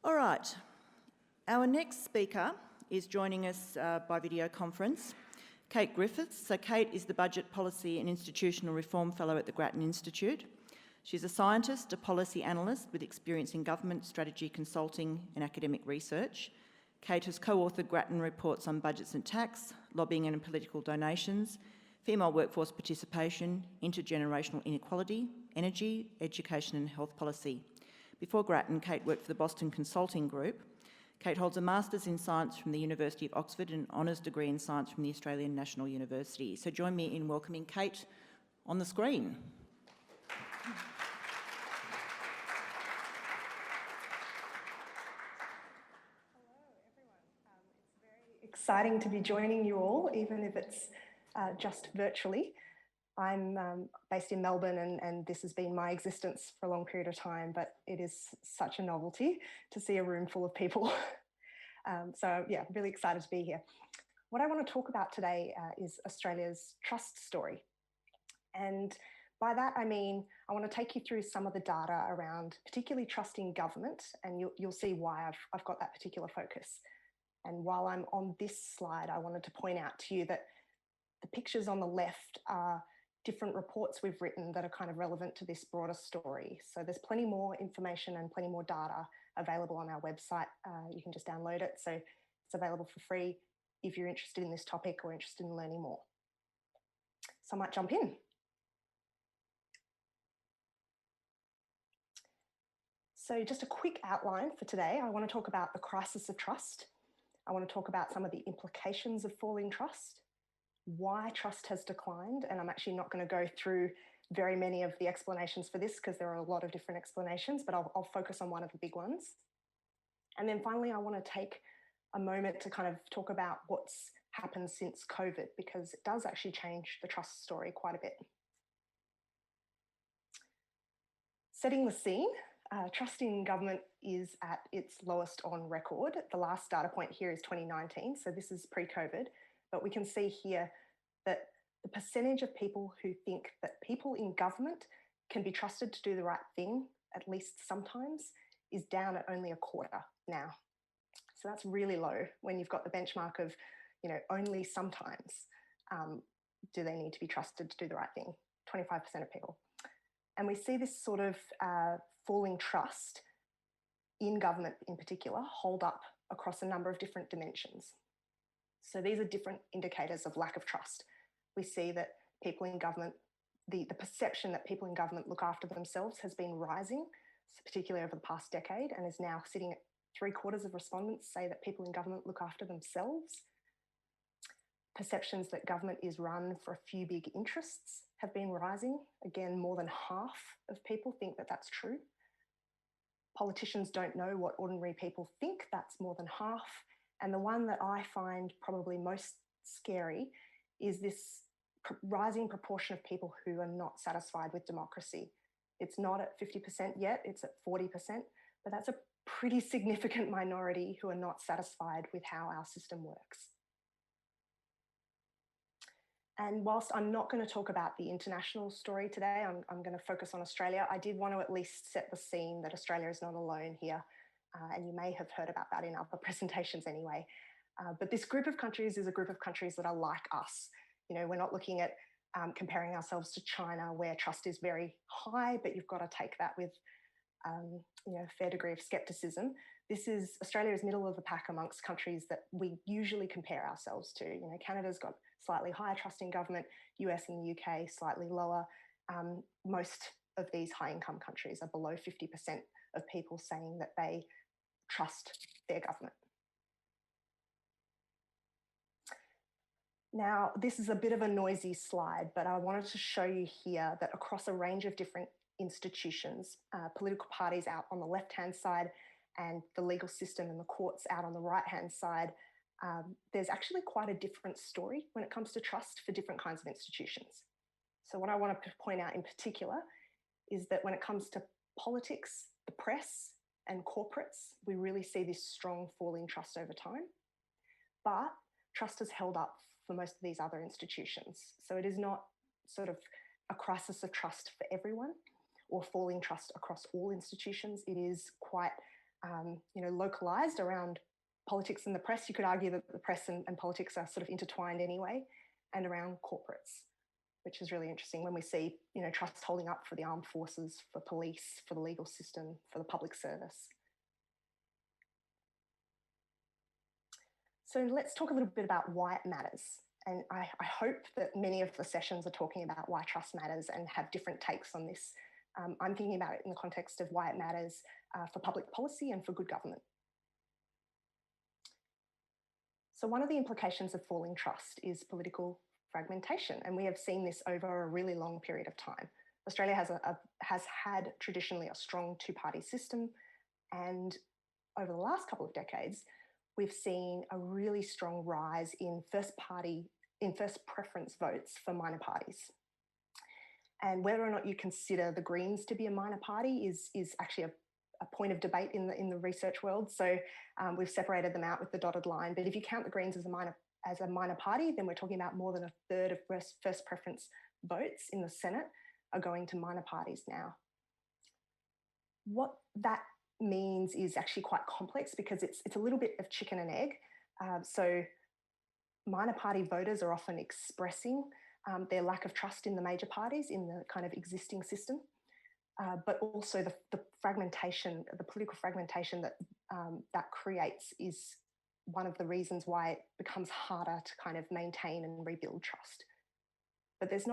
All right, our next speaker is joining us by video conference, Kate Griffiths. So Kate is the Budget Policy and Institutional Reform Fellow at the Grattan Institute. She's a scientist, a policy analyst with experience in government, strategy, consulting and academic research. Kate has co-authored Grattan reports on budgets and tax, lobbying and political donations, female workforce participation, intergenerational inequality, energy, education and health policy. Before Grattan, Kate worked for the Boston Consulting Group. Kate holds a Master's in Science from the University of Oxford and an Honours degree in Science from the Australian National University. So join me in welcoming Kate on the screen. Exciting to be joining you all, even if it's just virtually. I'm based in Melbourne and this has been my existence for a long period of time, but it is such a novelty to see a room full of people. So yeah, really excited to be here. What I want to talk about today is Australia's trust story. And by that, I mean, I want to take you through some of the data around particularly trust in government, and you'll see why I've got that particular focus. And while I'm on this slide, I wanted to point out to you that the pictures on the left are different reports we've written that are kind of relevant to this broader story. So there's plenty more information and plenty more data available on our website. You can just download it. So it's available for free if you're interested in this topic or interested in learning more. So I might jump in. So just a quick outline for today. I want to talk about the crisis of trust. I want to talk about some of the implications of falling trust, why trust has declined, and I'm actually not going to go through very many of the explanations for this because there are a lot of different explanations, but I'll focus on one of the big ones. And then finally, I want to take a moment to kind of talk about what's happened since COVID, because it does actually change the trust story quite a bit. Setting the scene, trust in government is at its lowest on record. The last data point here is 2019, so this is pre-COVID. But we can see here that the percentage of people who think that people in government can be trusted to do the right thing, at least sometimes, is down at only a quarter now. So that's really low when you've got the benchmark of, only sometimes do they need to be trusted to do the right thing, 25% of people. And we see this sort of falling trust in government in particular hold up across a number of different dimensions. So these are different indicators of lack of trust. We see that people in government, the perception that people in government look after themselves has been rising, particularly over the past decade, and is now sitting at 3/4 of respondents say that people in government look after themselves. Perceptions that government is run for a few big interests have been rising. Again, more than half of people think that that's true. Politicians don't know what ordinary people think. That's more than half. And the one that I find probably most scary is this rising proportion of people who are not satisfied with democracy. It's not at 50% yet, it's at 40%, but that's a pretty significant minority who are not satisfied with how our system works. And whilst I'm not going to talk about the international story today, I'm going to focus on Australia. I did want to at least set the scene that Australia is not alone here. And you may have heard about that in other presentations anyway. But this group of countries is a group of countries that are like us. We're not looking at comparing ourselves to China, where trust is very high, but you've got to take that with a fair degree of skepticism. Australia is middle of the pack amongst countries that we usually compare ourselves to. Canada's got slightly higher trust in government, US and the UK slightly lower. Most of these high income countries are below 50% of people saying that they trust their government. Now, this is a bit of a noisy slide, but I wanted to show you here that across a range of different institutions, political parties out on the left-hand side and the legal system and the courts out on the right-hand side, there's actually quite a different story when it comes to trust for different kinds of institutions. So what I want to point out in particular is that when it comes to politics, the press and corporates, we really see this strong falling trust over time. But trust has held up for most of these other institutions. So it is not sort of a crisis of trust for everyone or falling trust across all institutions. It is quite localized around politics and the press. You could argue that the press and politics are sort of intertwined anyway, and around corporates, which is really interesting when we see, trust holding up for the armed forces, for police, for the legal system, for the public service. So let's talk a little bit about why it matters. And I hope that many of the sessions are talking about why trust matters and have different takes on this. I'm thinking about it in the context of why it matters for public policy and for good government. So one of the implications of falling trust is political fragmentation, and we have seen this over a really long period of time. Australia has had traditionally a strong two-party system, and over the last couple of decades, we've seen a really strong rise in first preference votes for minor parties. And whether or not you consider the Greens to be a minor party is actually a point of debate in the research world. So we've separated them out with the dotted line. But if you count the Greens as a minor party, then we're talking about more than a third of first preference votes in the Senate are going to minor parties now. What that means is actually quite complex because it's a little bit of chicken and egg. So minor party voters are often expressing their lack of trust in the major parties in the kind of existing system, but also the fragmentation, the political fragmentation that creates is one of the reasons why it becomes harder to kind of maintain and rebuild trust. But there's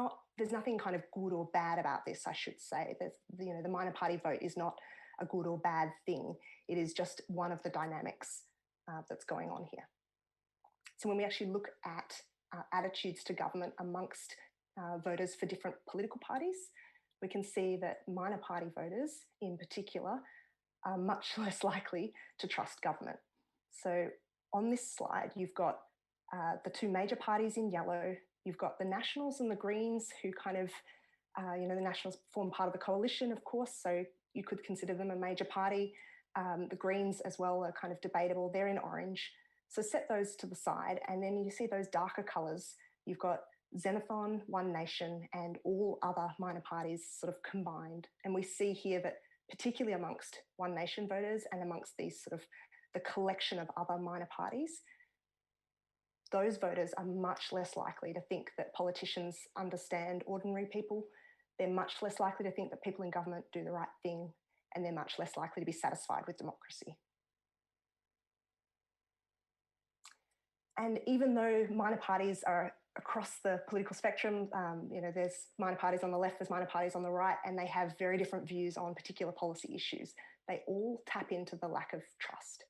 nothing kind of good or bad about this, I should say. The minor party vote is not a good or bad thing. It is just one of the dynamics that's going on here. So when we actually look at attitudes to government amongst voters for different political parties, we can see that minor party voters in particular are much less likely to trust government. So on this slide, you've got the two major parties in yellow. You've got the Nationals and the Greens who kind of, the Nationals form part of the coalition, of course, so you could consider them a major party. The Greens as well are kind of debatable. They're in orange. So set those to the side. And then you see those darker colours. You've got Xenophon, One Nation, and all other minor parties sort of combined. And we see here that particularly amongst One Nation voters and amongst these sort of the collection of other minor parties, those voters are much less likely to think that politicians understand ordinary people. They're much less likely to think that people in government do the right thing, and they're much less likely to be satisfied with democracy. And even though minor parties are across the political spectrum, there's minor parties on the left, there's minor parties on the right, and they have very different views on particular policy issues. They all tap into the lack of trust.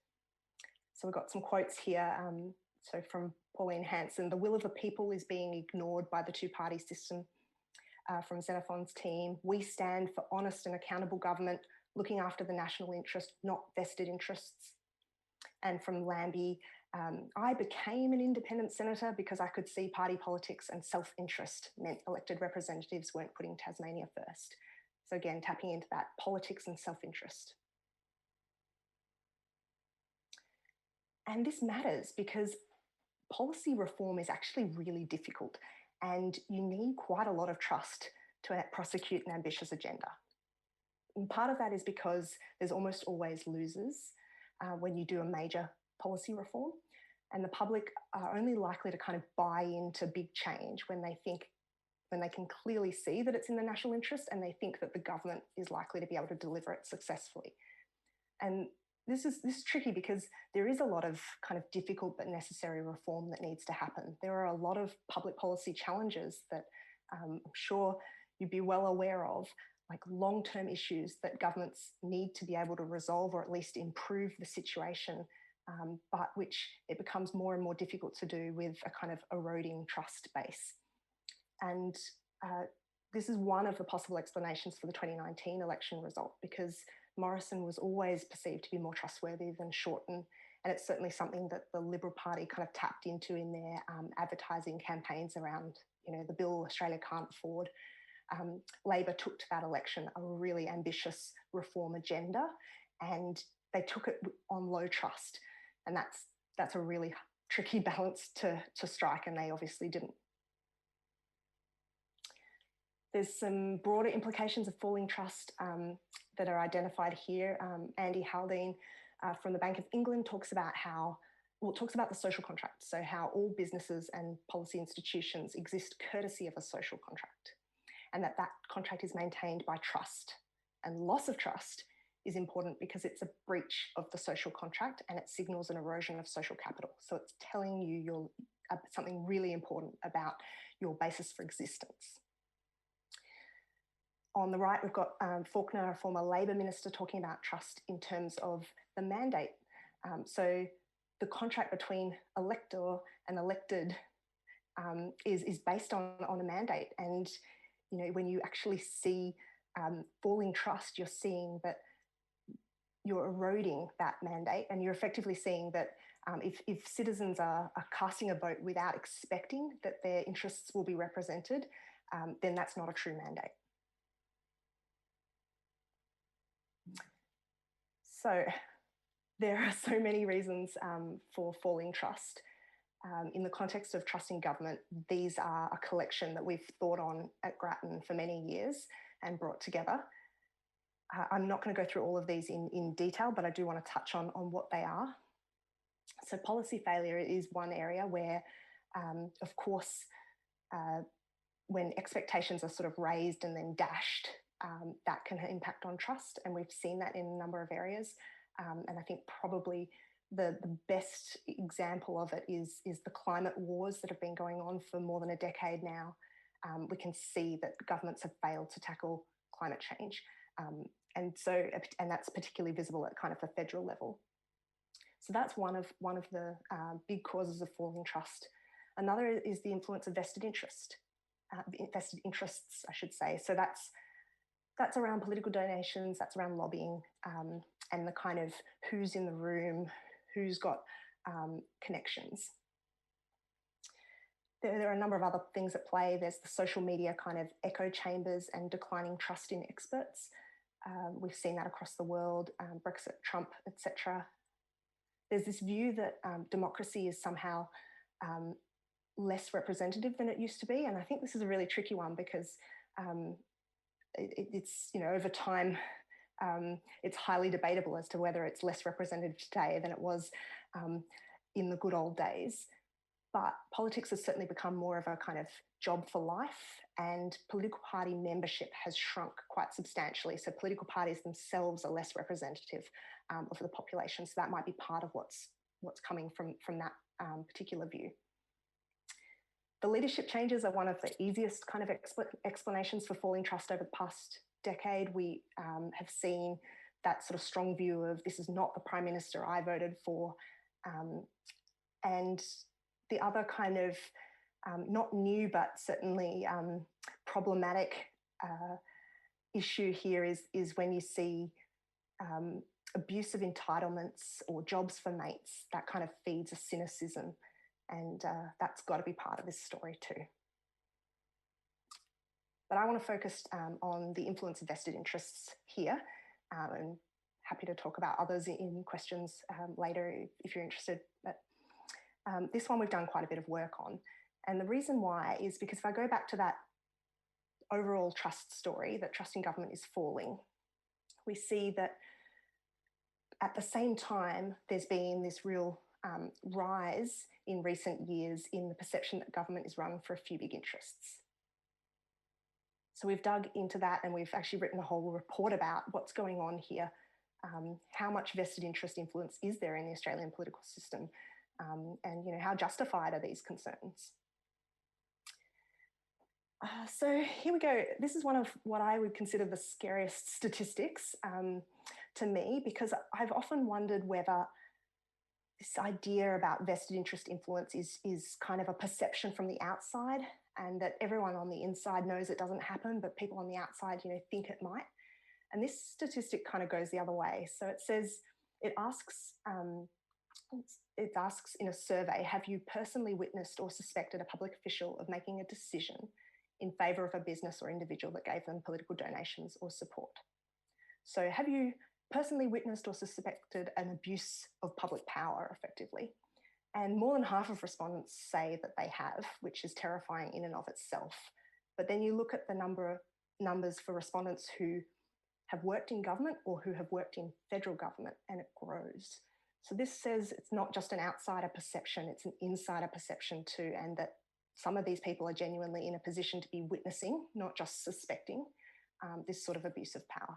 So we've got some quotes here. So from Pauline Hanson, the will of the people is being ignored by the two-party system. From Xenophon's team, we stand for honest and accountable government, looking after the national interest, not vested interests. And from Lambie, I became an independent senator because I could see party politics and self-interest meant elected representatives weren't putting Tasmania first. So again, tapping into that politics and self-interest. And this matters because policy reform is actually really difficult, and you need quite a lot of trust to prosecute an ambitious agenda. And part of that is because there's almost always losers when you do a major policy reform, and the public are only likely to kind of buy into big change when they can clearly see that it's in the national interest and they think that the government is likely to be able to deliver it successfully. And this is tricky because there is a lot of kind of difficult but necessary reform that needs to happen. There are a lot of public policy challenges that I'm sure you'd be well aware of, like long-term issues that governments need to be able to resolve or at least improve the situation, but which it becomes more and more difficult to do with a kind of eroding trust base. And this is one of the possible explanations for the 2019 election result, because Morrison was always perceived to be more trustworthy than Shorten, and it's certainly something that the Liberal Party kind of tapped into in their advertising campaigns around, the bill Australia can't afford. Labor took to that election a really ambitious reform agenda, and they took it on low trust, and that's a really tricky balance to strike, and they obviously didn't. There's some broader implications of falling trust that are identified here. Andy Haldane from the Bank of England talks about the social contract, so how all businesses and policy institutions exist courtesy of a social contract, and that contract is maintained by trust. And loss of trust is important because it's a breach of the social contract and it signals an erosion of social capital. So it's telling you something really important about your basis for existence. On the right, we've got Faulkner, a former Labor minister, talking about trust in terms of the mandate. So the contract between elector and elected is based on a mandate. And when you actually see falling trust, you're seeing that you're eroding that mandate, and you're effectively seeing that if citizens are casting a vote without expecting that their interests will be represented, then that's not a true mandate. So there are so many reasons for falling trust. In the context of trust in government, these are a collection that we've thought on at Grattan for many years and brought together. I'm not going to go through all of these in detail, but I do want to touch on what they are. So policy failure is one area where, of course, when expectations are sort of raised and then dashed, that can impact on trust. And we've seen that in a number of areas. And I think probably the best example of it is the climate wars that have been going on for more than a decade now. We can see that governments have failed to tackle climate change. And that's particularly visible at kind of the federal level. So that's one of the big causes of falling trust. Another is the influence of vested interests, I should say. So that's around political donations, that's around lobbying, and the kind of who's in the room, who's got connections. There are a number of other things at play. There's the social media kind of echo chambers and declining trust in experts. We've seen that across the world, Brexit, Trump, etc. There's this view that democracy is somehow less representative than it used to be. And I think this is a really tricky one because it's, over time, it's highly debatable as to whether it's less representative today than it was in the good old days. But politics has certainly become more of a kind of job for life, and political party membership has shrunk quite substantially. So political parties themselves are less representative of the population. So that might be part of what's coming from that particular view. The leadership changes are one of the easiest kind of explanations for falling trust over the past decade. We have seen that sort of strong view of this is not the Prime Minister I voted for. And the other kind of not new, but certainly problematic issue here is when you see abuse of entitlements or jobs for mates. That kind of feeds a cynicism, and that's got to be part of this story too. But I want to focus on the influence of vested interests here, and happy to talk about others in questions later if you're interested. But this one we've done quite a bit of work on. And the reason why is because if I go back to that overall trust story, that trust in government is falling, we see that at the same time, there's been this real rise in recent years in the perception that government is run for a few big interests. So we've dug into that and we've actually written a whole report about what's going on here. How much vested interest influence is there in the Australian political system? And how justified are these concerns? So here we go. This is one of what I would consider the scariest statistics to me, because I've often wondered whether this idea about vested interest influence is kind of a perception from the outside, and that everyone on the inside knows it doesn't happen, but people on the outside, think it might. And this statistic kind of goes the other way. So it asks in a survey, have you personally witnessed or suspected a public official of making a decision in favour of a business or individual that gave them political donations or support? So have you personally witnessed or suspected an abuse of public power effectively? And more than half of respondents say that they have, which is terrifying in and of itself. But then you look at the numbers for respondents who have worked in government or who have worked in federal government, and it grows. So this says it's not just an outsider perception, it's an insider perception too, and that some of these people are genuinely in a position to be witnessing, not just suspecting, this sort of abuse of power.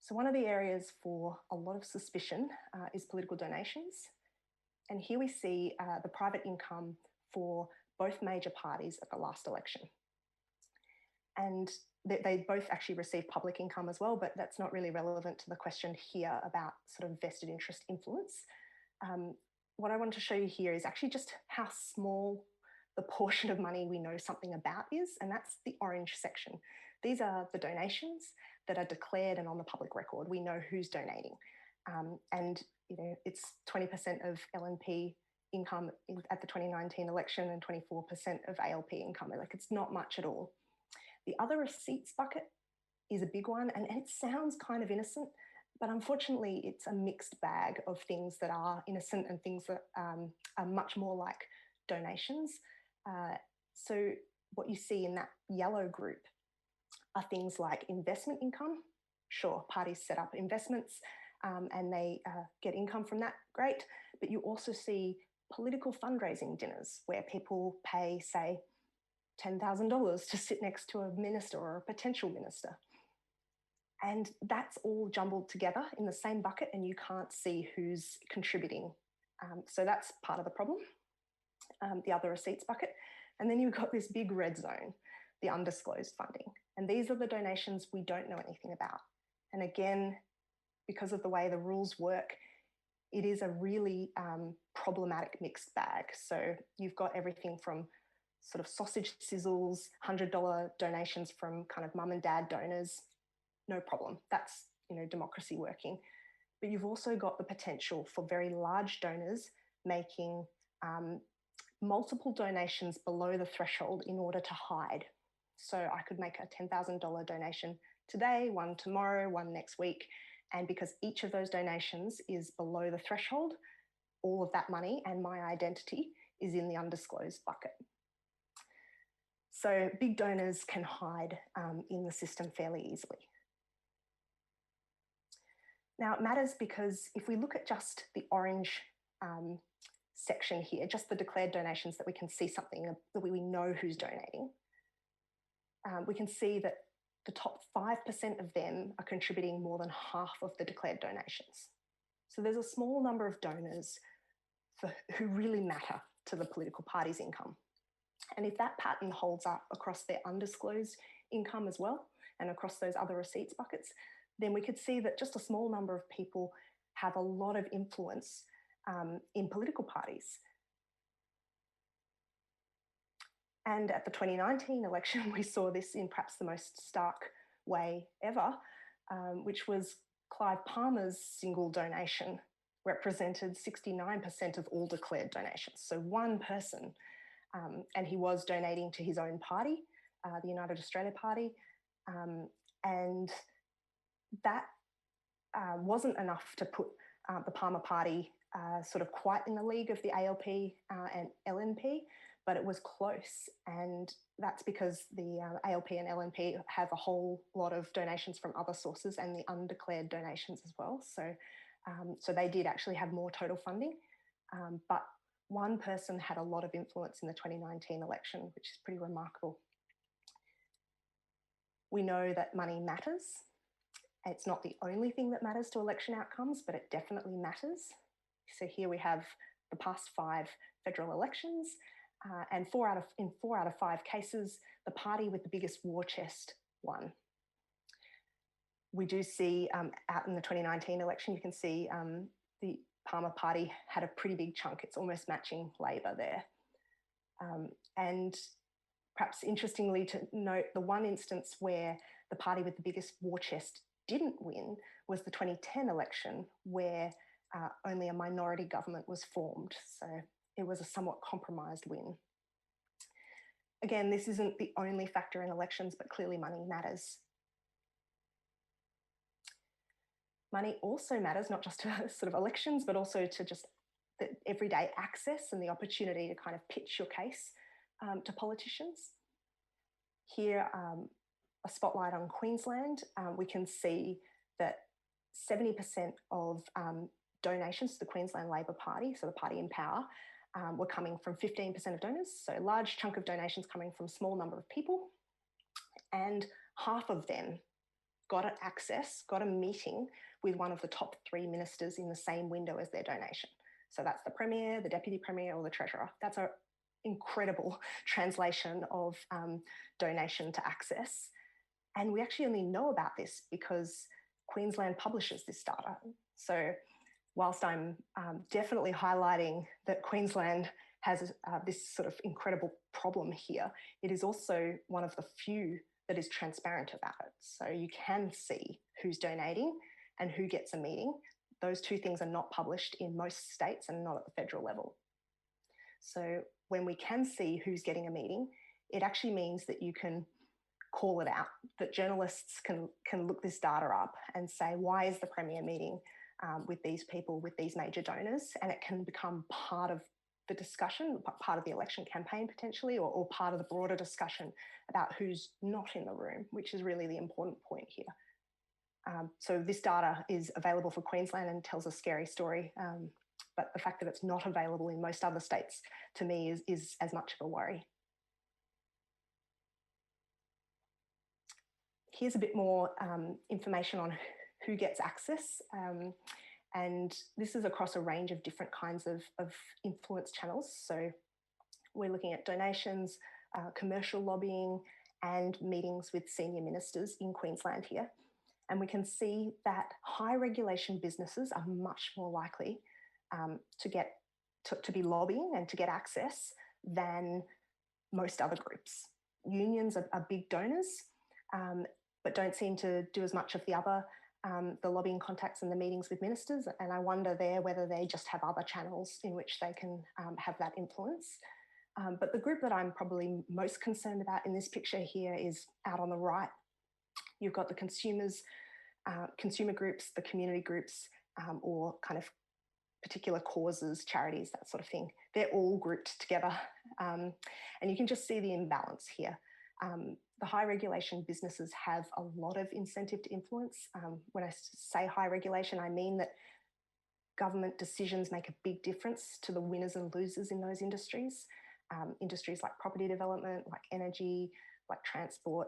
So one of the areas for a lot of suspicion is political donations. And here we see the private income for both major parties at the last election. And they both actually receive public income as well, but that's not really relevant to the question here about sort of vested interest influence. What I want to show you here is actually just how small the portion of money we know something about is, and that's the orange section. These are the donations that are declared and on the public record. We know who's donating. And it's 20% of LNP income at the 2019 election and 24% of ALP income. Like, it's not much at all. The other receipts bucket is a big one, and it sounds kind of innocent, but unfortunately it's a mixed bag of things that are innocent and things that are much more like donations. So what you see in that yellow group are things like investment income. Sure, parties set up investments and they get income from that, great. But you also see political fundraising dinners where people pay, say, $10,000 to sit next to a minister or a potential minister. And that's all jumbled together in the same bucket, and you can't see who's contributing. So that's part of the problem, the other receipts bucket. And then you've got this big red zone, the undisclosed funding. And these are the donations we don't know anything about. And again, because of the way the rules work, it is a really problematic mixed bag. So you've got everything from sort of sausage sizzles, $100 donations from kind of mum and dad donors, no problem. That's, democracy working. But you've also got the potential for very large donors making multiple donations below the threshold in order to hide. So I could make a $10,000 donation today, one tomorrow, one next week. And because each of those donations is below the threshold, all of that money and my identity is in the undisclosed bucket. So big donors can hide in the system fairly easily. Now, it matters because if we look at just the orange section here, just the declared donations that we can see something that we know who's donating, we can see that the top 5% of them are contributing more than half of the declared donations. So there's a small number of donors who really matter to the political party's income. And if that pattern holds up across their undisclosed income as well, and across those other receipts buckets, then we could see that just a small number of people have a lot of influence in political parties. And at the 2019 election, we saw this in perhaps the most stark way ever, which was Clive Palmer's single donation represented 69% of all declared donations. So one person, and he was donating to his own party, the United Australia Party, and that wasn't enough to put the Palmer Party sort of quite in the league of the ALP and LNP, but it was close. And that's because the ALP and LNP have a whole lot of donations from other sources and the undeclared donations as well. So, so they did actually have more total funding, but one person had a lot of influence in the 2019 election, which is pretty remarkable. We know that money matters. It's not the only thing that matters to election outcomes, but it definitely matters. So here we have the past 5 federal elections, and in 4 out of 5 cases, the party with the biggest war chest won. We do see out in the 2019 election, you can see the Palmer Party had a pretty big chunk. It's almost matching Labor there. And perhaps interestingly to note, the one instance where the party with the biggest war chest didn't win was the 2010 election, where only a minority government was formed. So it was a somewhat compromised win. Again, this isn't the only factor in elections, but clearly money matters. Money also matters, not just to sort of elections, but also to just the everyday access and the opportunity to kind of pitch your case to politicians. Here, a spotlight on Queensland, we can see that 70% of donations to the Queensland Labor Party, so the party in power, were coming from 15% of donors. So a large chunk of donations coming from a small number of people. And half of them got access, got a meeting with one of the top 3 ministers in the same window as their donation. So that's the Premier, the Deputy Premier, or the Treasurer. That's an incredible translation of donation to access. And we actually only know about this because Queensland publishes this data. So whilst I'm definitely highlighting that Queensland has this sort of incredible problem here, it is also one of the few that is transparent about it. So you can see who's donating and who gets a meeting. Those two things are not published in most states and not at the federal level. So when we can see who's getting a meeting, it actually means that you can call it out, that journalists can look this data up and say, why is the Premier meeting with these people, with these major donors? And it can become part of the discussion, part of the election campaign potentially, or part of the broader discussion about who's not in the room, which is really the important point here. So this data is available for Queensland and tells a scary story, but the fact that it's not available in most other states, to me, is as much of a worry. Here's a bit more information on who gets access. And this is across a range of different kinds of influence channels. So we're looking at donations, commercial lobbying, and meetings with senior ministers in Queensland here. And we can see that high regulation businesses are much more likely to be lobbying and to get access than most other groups. Unions are big donors, but don't seem to do as much of the other, the lobbying contacts and the meetings with ministers. And I wonder there whether they just have other channels in which they can have that influence. But the group that I'm probably most concerned about in this picture here is out on the right. You've got the consumer groups, the community groups, or kind of particular causes, charities, that sort of thing. They're all grouped together. And you can just see the imbalance here. The high regulation businesses have a lot of incentive to influence. When I say high regulation, I mean that government decisions make a big difference to the winners and losers in those industries. Industries like property development, like energy, like transport.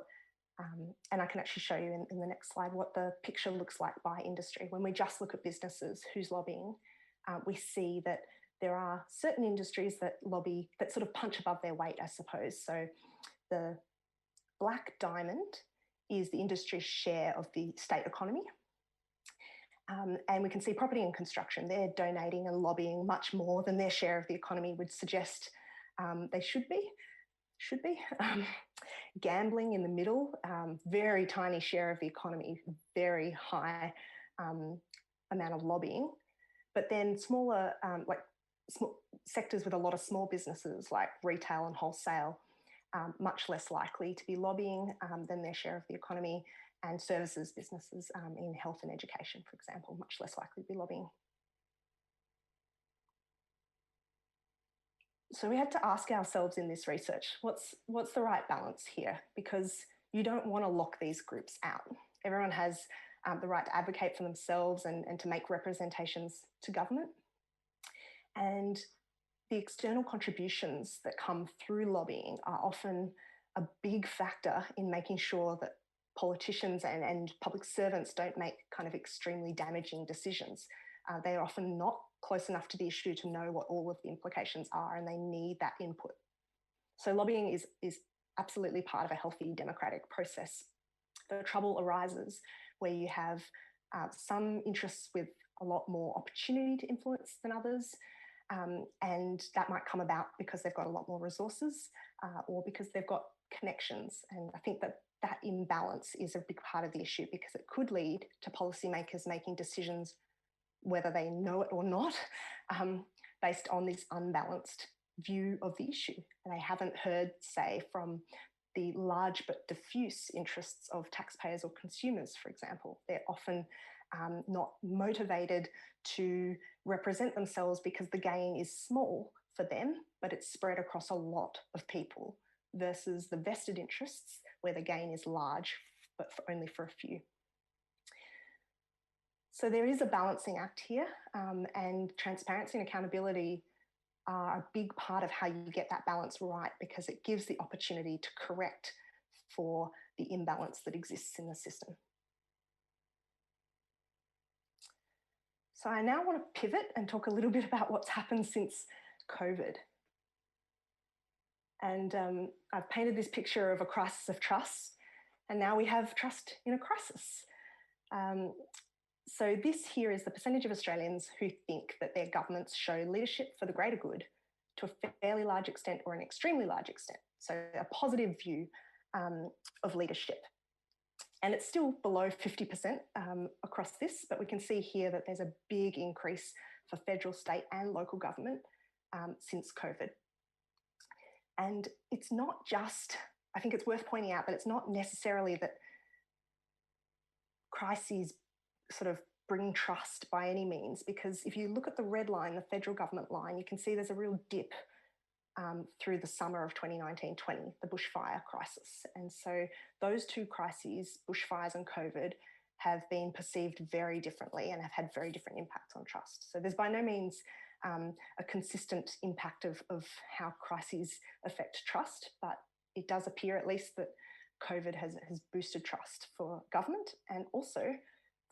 And I can actually show you in the next slide what the picture looks like by industry. When we just look at businesses, who's lobbying, we see that there are certain industries that lobby, that sort of punch above their weight, I suppose. So the black diamond is the industry's share of the state economy. And we can see property and construction, they're donating and lobbying much more than their share of the economy would suggest they should be. Gambling in the middle, very tiny share of the economy, very high amount of lobbying. But then smaller, sectors with a lot of small businesses like retail and wholesale, much less likely to be lobbying than their share of the economy, and services businesses in health and education, for example, much less likely to be lobbying. So we had to ask ourselves in this research, what's the right balance here? Because you don't want to lock these groups out. Everyone has the right to advocate for themselves and to make representations to government. And the external contributions that come through lobbying are often a big factor in making sure that politicians and public servants don't make kind of extremely damaging decisions. They're often not close enough to the issue to know what all of the implications are, and they need that input. So lobbying is absolutely part of a healthy democratic process. The trouble arises where you have some interests with a lot more opportunity to influence than others, and that might come about because they've got a lot more resources or because they've got connections. And I think that imbalance is a big part of the issue, because it could lead to policymakers making decisions, whether they know it or not, based on this unbalanced view of the issue. And they haven't heard, say, from the large but diffuse interests of taxpayers or consumers, for example. They're often not motivated to represent themselves because the gain is small for them, but it's spread across a lot of people, versus the vested interests where the gain is large, but only for a few. So there is a balancing act here, and transparency and accountability are a big part of how you get that balance right, because it gives the opportunity to correct for the imbalance that exists in the system. So I now want to pivot and talk a little bit about what's happened since COVID. And I've painted this picture of a crisis of trust, and now we have trust in a crisis. So this here is the percentage of Australians who think that their governments show leadership for the greater good to a fairly large extent or an extremely large extent. So a positive view of leadership. And it's still below 50% across this, but we can see here that there's a big increase for federal, state and local government since COVID. And it's not just, I think it's worth pointing out that it's not necessarily that crises sort of bring trust by any means, because if you look at the red line, the federal government line, you can see there's a real dip through the summer of 2019-20, the bushfire crisis. And so those two crises, bushfires and COVID, have been perceived very differently and have had very different impacts on trust. So there's by no means a consistent impact of how crises affect trust, but it does appear at least that COVID has boosted trust for government and also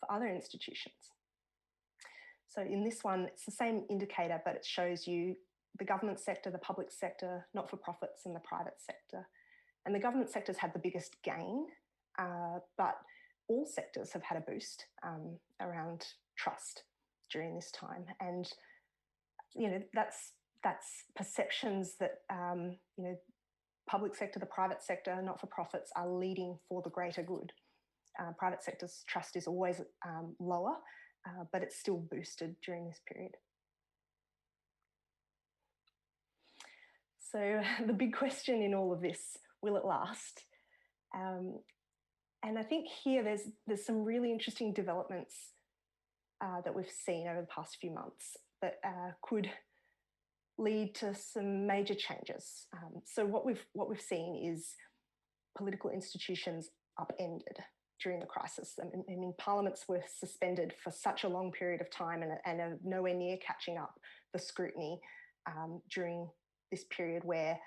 for other institutions. So in this one, it's the same indicator, but it shows you the government sector, the public sector, not-for-profits and the private sector. And the government sector's had the biggest gain, but all sectors have had a boost around trust during this time. And, you know, that's perceptions that, you know, public sector, the private sector, not-for-profits are leading for the greater good. Private sector's trust is always lower, but it's still boosted during this period. So the big question in all of this, will it last? And I think here there's some really interesting developments that we've seen over the past few months that could lead to some major changes. So what we've seen is political institutions upended during the crisis. I mean, parliaments were suspended for such a long period of time and are nowhere near catching up the scrutiny during this period where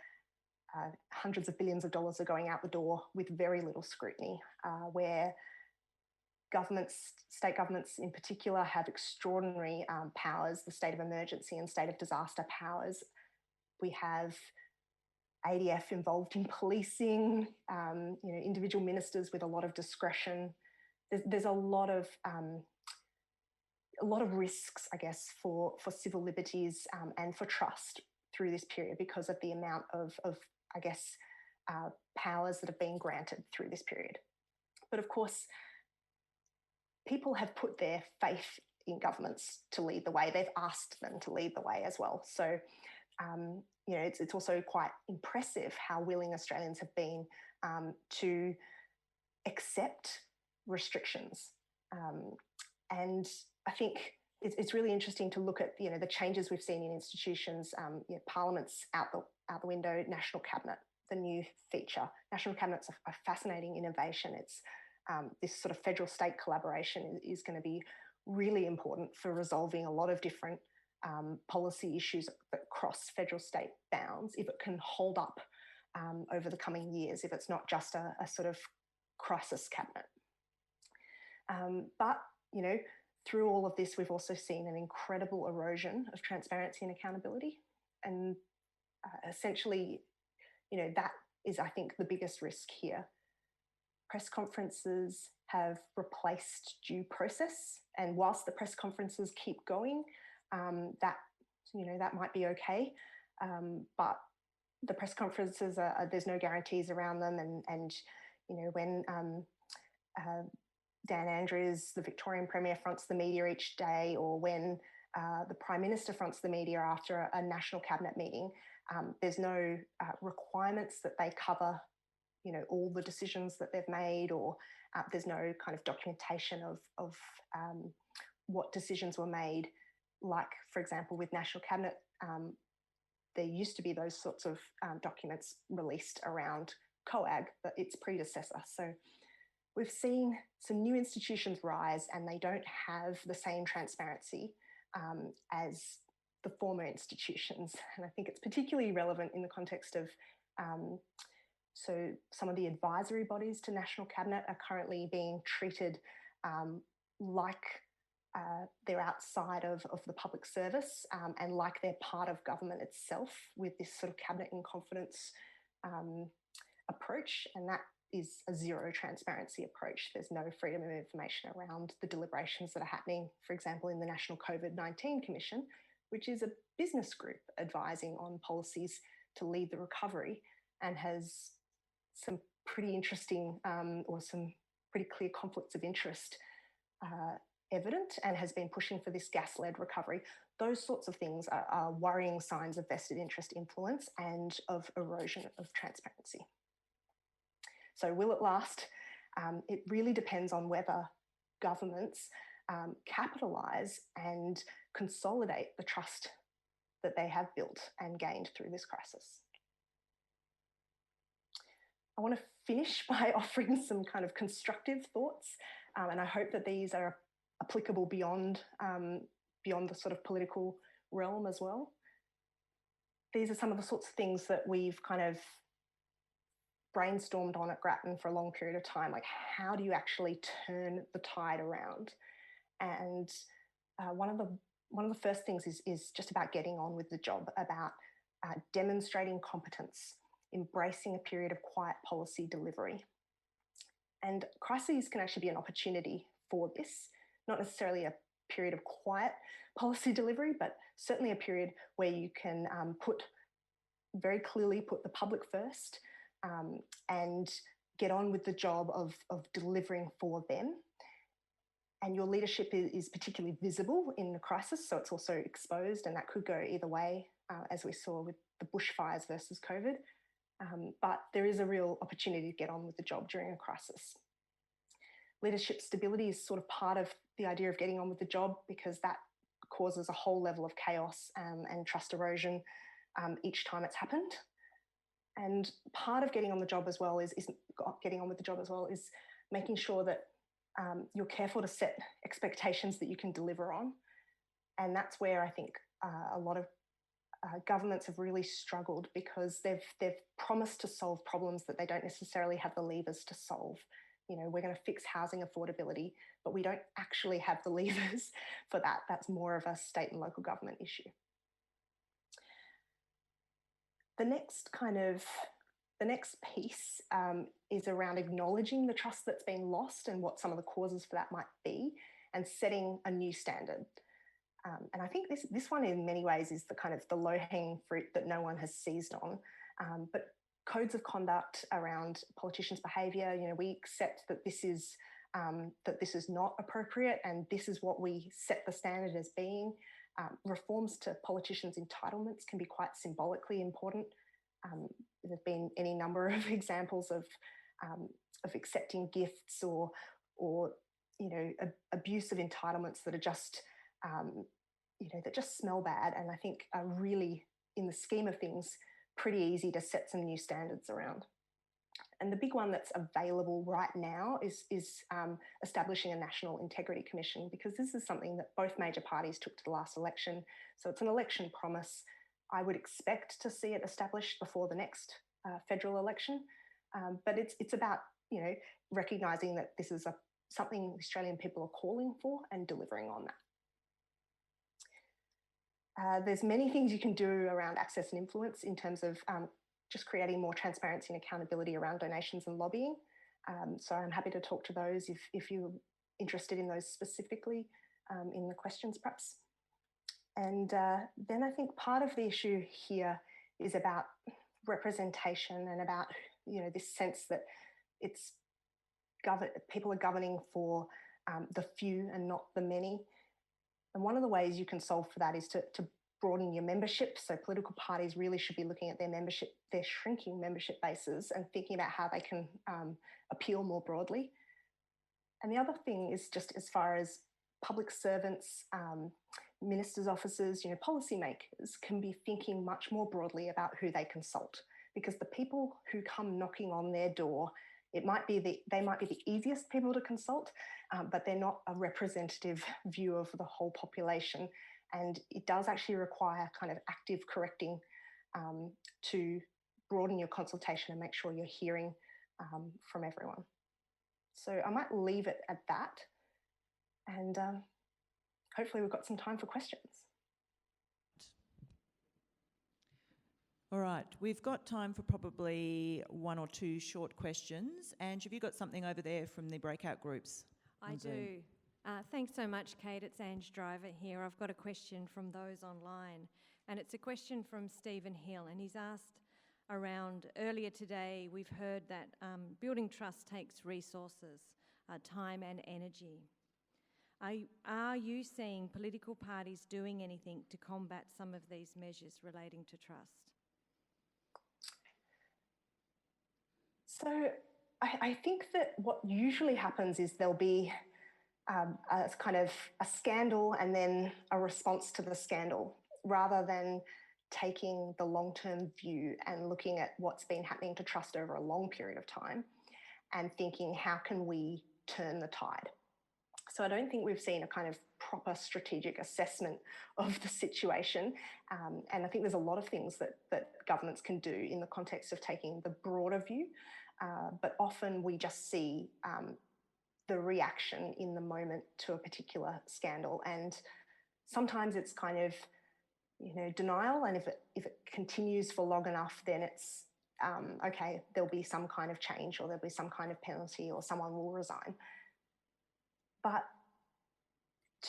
hundreds of billions of dollars are going out the door with very little scrutiny, where governments, state governments in particular, have extraordinary powers, the state of emergency and state of disaster powers. We have ADF involved in policing, you know, individual ministers with a lot of discretion. There's a lot of risks, I guess, for civil liberties and for trust through this period because of the amount of I guess, powers that have been granted through this period. But of course, people have put their faith in governments to lead the way. They've asked them to lead the way as well. So, you know, it's also quite impressive how willing Australians have been to accept restrictions. And I think it's really interesting to look at, you know, the changes we've seen in institutions, you know, parliaments out the window, national cabinet, the new feature. National cabinet's a fascinating innovation. It's this sort of federal state collaboration is going to be really important for resolving a lot of different policy issues that cross federal state bounds, if it can hold up over the coming years, if it's not just a sort of crisis cabinet. But, you know, through all of this, we've also seen an incredible erosion of transparency and accountability. And essentially, you know, that is, I think, the biggest risk here. Press conferences have replaced due process. And whilst the press conferences keep going, that might be okay. But the press conferences, there's no guarantees around them. And you know, when Dan Andrews, the Victorian Premier, fronts the media each day, or when the Prime Minister fronts the media after a national cabinet meeting, there's no requirements that they cover, you know, all the decisions that they've made, or there's no kind of documentation of what decisions were made. Like, for example, with national cabinet, there used to be those sorts of documents released around COAG, its predecessor. So we've seen some new institutions rise and they don't have the same transparency as the former institutions. And I think it's particularly relevant in the context of so some of the advisory bodies to National Cabinet are currently being treated like they're outside of the public service and like they're part of government itself with this sort of cabinet in confidence approach. And that is a zero transparency approach. There's no freedom of information around the deliberations that are happening, for example, in the National COVID-19 Commission, which is a business group advising on policies to lead the recovery and has some pretty interesting or some pretty clear conflicts of interest evident and has been pushing for this gas-led recovery. Those sorts of things are worrying signs of vested interest influence and of erosion of transparency. So will it last? It really depends on whether governments capitalise and consolidate the trust that they have built and gained through this crisis. I want to finish by offering some kind of constructive thoughts, and I hope that these are applicable beyond the sort of political realm as well. These are some of the sorts of things that we've kind of brainstormed on at Grattan for a long period of time, like how do you actually turn the tide around? And one of the first things is just about getting on with the job, about demonstrating competence, embracing a period of quiet policy delivery. And crises can actually be an opportunity for this, not necessarily a period of quiet policy delivery, but certainly a period where you can very clearly put the public first and get on with the job of delivering for them. And your leadership is particularly visible in the crisis, so it's also exposed, and that could go either way, as we saw with the bushfires versus COVID. But there is a real opportunity to get on with the job during a crisis. Leadership stability is sort of part of the idea of getting on with the job because that causes a whole level of chaos and trust erosion each time it's happened. And part of getting on the job as well is making sure that you're careful to set expectations that you can deliver on. And that's where I think a lot of governments have really struggled because they've promised to solve problems that they don't necessarily have the levers to solve. You know, we're going to fix housing affordability, but we don't actually have the levers for that. That's more of a state and local government issue. The next piece is around acknowledging the trust that's been lost and what some of the causes for that might be, and setting a new standard. And I think this one in many ways is the kind of the low-hanging fruit that no one has seized on. But codes of conduct around politicians' behaviour, you know, we accept that this is not appropriate, and this is what we set the standard as being. Reforms to politicians' entitlements can be quite symbolically important. There've been any number of examples of accepting gifts or you know, abuse of entitlements that are just you know, that just smell bad, and I think are really, in the scheme of things, pretty easy to set some new standards around. And the big one that's available right now is establishing a National Integrity Commission, because this is something that both major parties took to the last election. So it's an election promise. I would expect to see it established before the next federal election. But it's about, you know, recognising that this is something Australian people are calling for and delivering on that. There's many things you can do around access and influence in terms of just creating more transparency and accountability around donations and lobbying. So I'm happy to talk to those if you're interested in those specifically in the questions perhaps. And then I think part of the issue here is about representation and about, you know, this sense that people are governing for the few and not the many. And one of the ways you can solve for that is to broaden your membership. So political parties really should be looking at their shrinking membership bases and thinking about how they can appeal more broadly. And the other thing is just as far as public servants, ministers' offices, you know, policymakers can be thinking much more broadly about who they consult, because the people who come knocking on their door, they might be the easiest people to consult, but they're not a representative view of the whole population. And it does actually require kind of active correcting to broaden your consultation and make sure you're hearing from everyone. So I might leave it at that. And hopefully we've got some time for questions. All right, we've got time for probably one or two short questions. Ange, have you got something over there from the breakout groups? I do. Thanks so much, Kate. It's Ange Driver here. I've got a question from those online, and it's a question from Stephen Hill, and he's asked around, earlier today we've heard that building trust takes resources, time and energy. Are you seeing political parties doing anything to combat some of these measures relating to trust? So I think that what usually happens is there'll be a kind of a scandal and then a response to the scandal, rather than taking the long-term view and looking at what's been happening to trust over a long period of time and thinking, how can we turn the tide? So I don't think we've seen a kind of proper strategic assessment of the situation. And I think there's a lot of things that governments can do in the context of taking the broader view. But often we just see the reaction in the moment to a particular scandal. And sometimes it's kind of, denial. And if it continues for long enough, then it's, okay, there'll be some kind of change, or there'll be some kind of penalty, or someone will resign. But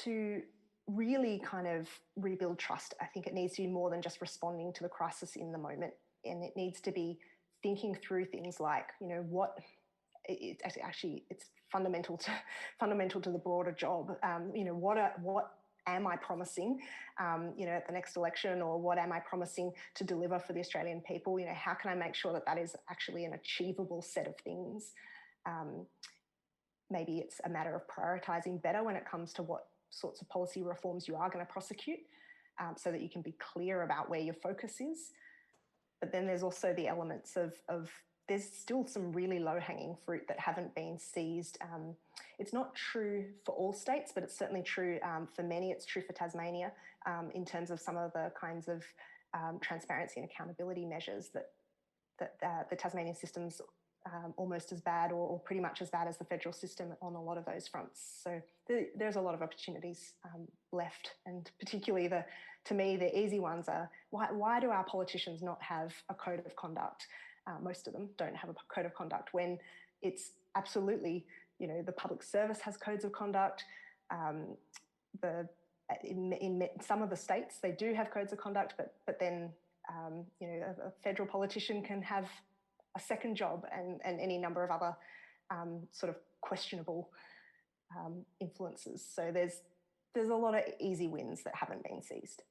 to really kind of rebuild trust, I think it needs to be more than just responding to the crisis in the moment. And it needs to be thinking through things like, it's fundamental to the broader job. What am I promising, at the next election, or what am I promising to deliver for the Australian people? How can I make sure that that is actually an achievable set of things? Maybe it's a matter of prioritising better when it comes to what sorts of policy reforms you are going to prosecute, so that you can be clear about where your focus is. But then there's also the elements of there's still some really low-hanging fruit that haven't been seized. It's not true for all states, but it's certainly true for many. It's true for Tasmania in terms of some of the kinds of transparency and accountability measures that the Tasmanian system's almost as bad, or pretty much as bad as the federal system on a lot of those fronts. So there's a lot of opportunities left, and particularly to me, the easy ones are, why do our politicians not have a code of conduct? Most of them don't have a code of conduct, when it's absolutely, the public service has codes of conduct. In some of the states, they do have codes of conduct, but then, a federal politician can have a second job and any number of other sort of questionable influences. So there's a lot of easy wins that haven't been seized.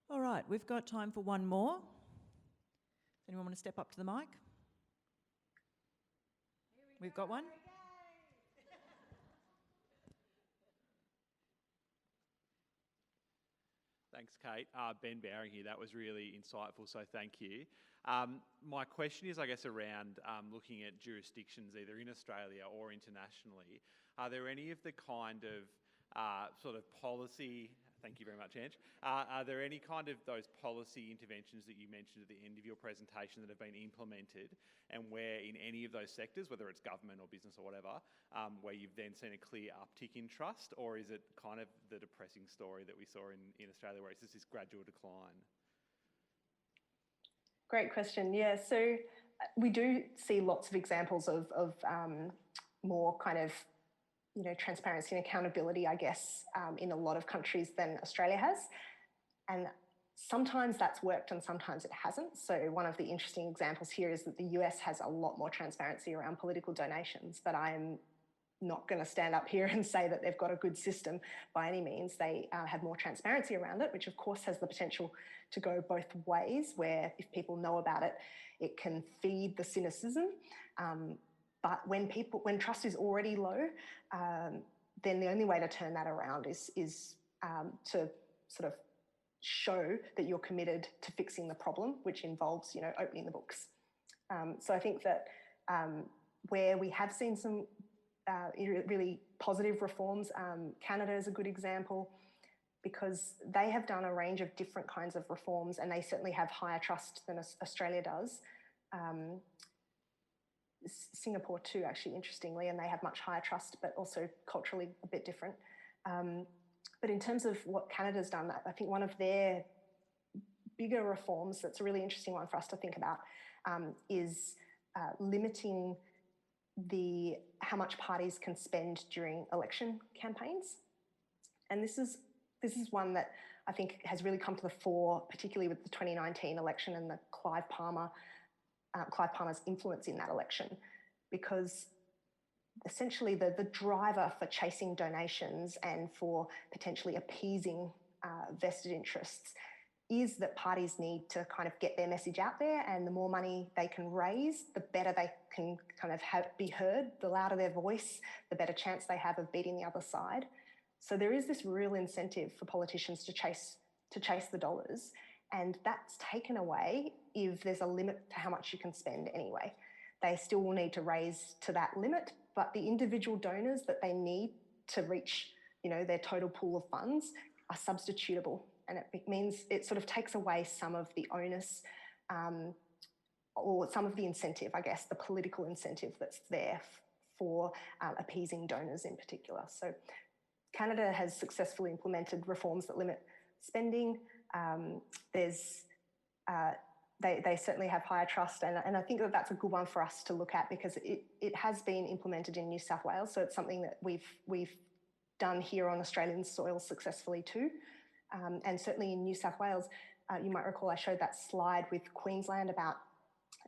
All right, we've got time for one more. Does anyone want to step up to the mic? We've got one. Thanks, Kate. Ben Bowring here. That was really insightful, so thank you. My question is, I guess, around looking at jurisdictions either in Australia or internationally. Are there any of the kind of sort of policy, thank you very much, Ange, are there any kind of those policy interventions that you mentioned at the end of your presentation that have been implemented, and where in any of those sectors, whether it's government or business or whatever, where you've then seen a clear uptick in trust, or is it kind of the depressing story that we saw in Australia, where it's just this gradual decline? Great question. Yeah, so we do see lots of examples of more kind of, transparency and accountability, I guess, in a lot of countries than Australia has. And sometimes that's worked and sometimes it hasn't. So one of the interesting examples here is that the US has a lot more transparency around political donations, but I'm not going to stand up here and say that they've got a good system by any means. They have more transparency around it, which of course has the potential to go both ways, where if people know about it, it can feed the cynicism. But when trust is already low, then the only way to turn that around is to sort of show that you're committed to fixing the problem, which involves, opening the books. So I think that where we have seen some really positive reforms, Canada is a good example, because they have done a range of different kinds of reforms, and they certainly have higher trust than Australia does. Singapore too, actually, interestingly, and they have much higher trust, but also culturally a bit different. But in terms of what Canada's done, I think one of their bigger reforms, that's a really interesting one for us to think about, is limiting how much parties can spend during election campaigns. And this is one that I think has really come to the fore, particularly with the 2019 election and the Clive Palmer's influence in that election, because essentially the driver for chasing donations and for potentially appeasing vested interests is that parties need to kind of get their message out there, and the more money they can raise, the better they can kind of be heard. The louder their voice, the better chance they have of beating the other side. So there is this real incentive for politicians to chase the dollars, and that's taken away if there's a limit to how much you can spend anyway. They still will need to raise to that limit, but the individual donors that they need to reach, their total pool of funds are substitutable. And it means it sort of takes away some of the onus or some of the incentive, I guess, the political incentive that's there for appeasing donors in particular. So Canada has successfully implemented reforms that limit spending. They certainly have higher trust, and I think that that's a good one for us to look at, because it has been implemented in New South Wales, so it's something that we've done here on Australian soil successfully too. And certainly in New South Wales, you might recall I showed that slide with Queensland about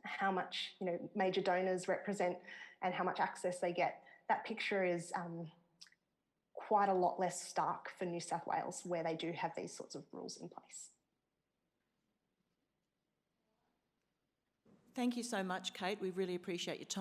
how much major donors represent and how much access they get. That picture is quite a lot less stark for New South Wales, where they do have these sorts of rules in place. Thank you so much, Kate. We really appreciate your time.